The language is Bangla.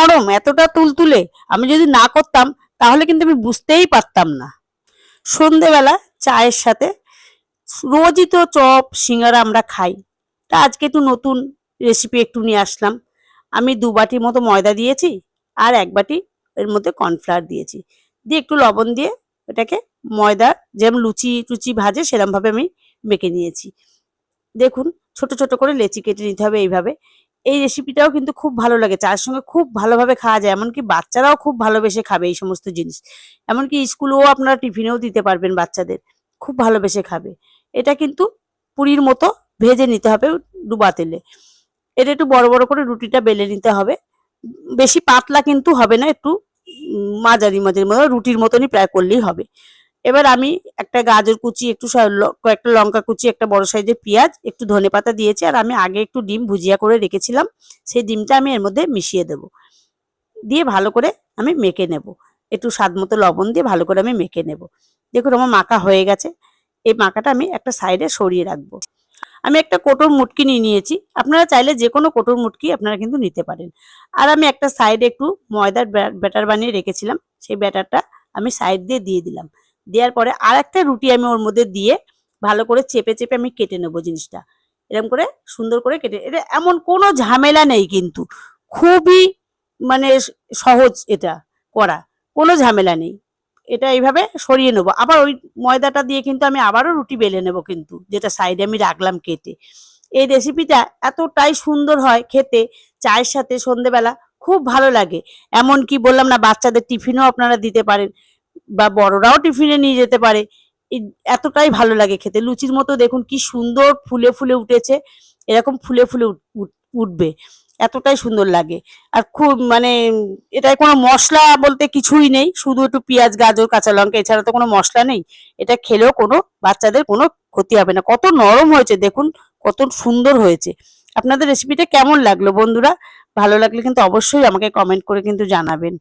নরম, এতটা তুলতুলে, আমি যদি না করতাম তাহলে কিন্তু আমি বুঝতেই পারতাম না। সন্ধেবেলা চায়ের সাথে রোজই তো চপ সিঙ্গারা আমরা খাই, তা আজকে একটু নতুন রেসিপি একটু নিয়ে আসলাম। আমি 2 বাটি মতো ময়দা দিয়েছি, আর 1 বাটি এর মধ্যে কর্নফ্লাওয়ার দিয়েছি, দিয়ে একটু লবণ দিয়ে এটাকে ময়দা যেমন লুচি টুচি ভাজে সেরকম ভাবে আমি মেখে নিয়েছি। দেখুন, ছোট ছোট করে লেচি কেটে নিতে হবে এইভাবে। এই রেসিপিটাও কিন্তু খুব ভালো লাগে, চায়ের সঙ্গে খুব ভালোভাবে খাওয়া যায়, এমনকি বাচ্চারাও খুব ভালোবেসে খাবে এই সমস্ত জিনিস। এমনকি স্কুলেও আপনারা টিফিনেও দিতে পারবেন বাচ্চাদের, খুব ভালোবেসে খাবে। এটা কিন্তু পুরির মতো ভেজে নিতে হবে ডুবা তেলে। এটা একটু বড় বড় করে রুটিটা বেলে নিতে হবে, বেশি পাতলা কিন্তু হবে না, একটু মাঝারি মাঝারি মতো রুটির মতনই প্রায় করলেই হবে। এবার আমি একটা গাজর কুচি, একটু কয়েকটা লঙ্কা কুচি, একটা বড় সাইজের পেঁয়াজ, একটু ধনেপাতা দিয়েছি, আর আমি আগে একটু ডিম ভুজিয়া করে রেখেছিলাম, সেই ডিমটা আমি এর মধ্যে মিশিয়ে দেব, দিয়ে ভালো করে আমি মেখে নেব। একটু স্বাদ মতো লবণ দিয়ে ভালো করে আমি মেখে নেব। দেখুন আমার মাখা হয়ে গেছে। এই মাখাটা আমি একটা সাইডে সরিয়ে রাখবো। আমি একটা কোটোর মুটকি নিয়ে নিয়েছি, আপনারা চাইলে যে কোনো কোটোর মুটকি আপনারা কিন্তু নিতে পারেন। আর আমি একটা সাইডে একটু ময়দার ব্যাটার বানিয়ে রেখেছিলাম, সেই ব্যাটারটা আমি সাইড দিয়ে দিয়ে দিলাম। দেওয়ার পরে আর একটা রুটি আমি ওর মধ্যে দিয়ে ভালো করে চেপে চেপে আমি কেটে নেবো জিনিসটা, এরকম করে সুন্দর করে কেটে। এটা এমন কোনো ঝামেলা নেই কিন্তু, খুবই মানে সহজ এটা করা, কোনো ঝামেলা নেই। এটা এইভাবে সরিয়ে নেবো, আবার ওই ময়দাটা দিয়ে কিন্তু আমি আবারও রুটি বেলে নেবো কিন্তু, যেটা সাইডে আমি রাখলাম কেটে। এই রেসিপিটা এতটাই সুন্দর হয় খেতে, চায়ের সাথে সন্ধেবেলা খুব ভালো লাগে। এমন কি বললাম না, বাচ্চাদের টিফিনেও আপনারা দিতে পারেন, বা বড়রাও টিফিনে নিয়ে যেতে পারে। এতটাই ভালো লাগে খেতে, লুচির মতো দেখুন কি সুন্দর ফুলে ফুলে উঠেছে, এরকম ফুলে ফুলে উঠবে, এতটাই সুন্দর লাগে। আর খুব মানে এটায় কোনো মশলা বলতে কিছুই নেই, শুধু একটু পেঁয়াজ গাজর কাঁচা লঙ্কা, এছাড়া তো কোনো মশলা নেই। এটা খেলেও কোনো বাচ্চাদের কোনো ক্ষতি হবে না। কত নরম হয়েছে দেখুন, কত সুন্দর হয়েছে। আপনাদের রেসিপিটা কেমন লাগলো বন্ধুরা? ভালো লাগলে কিন্তু অবশ্যই আমাকে কমেন্ট করে কিন্তু জানাবেন।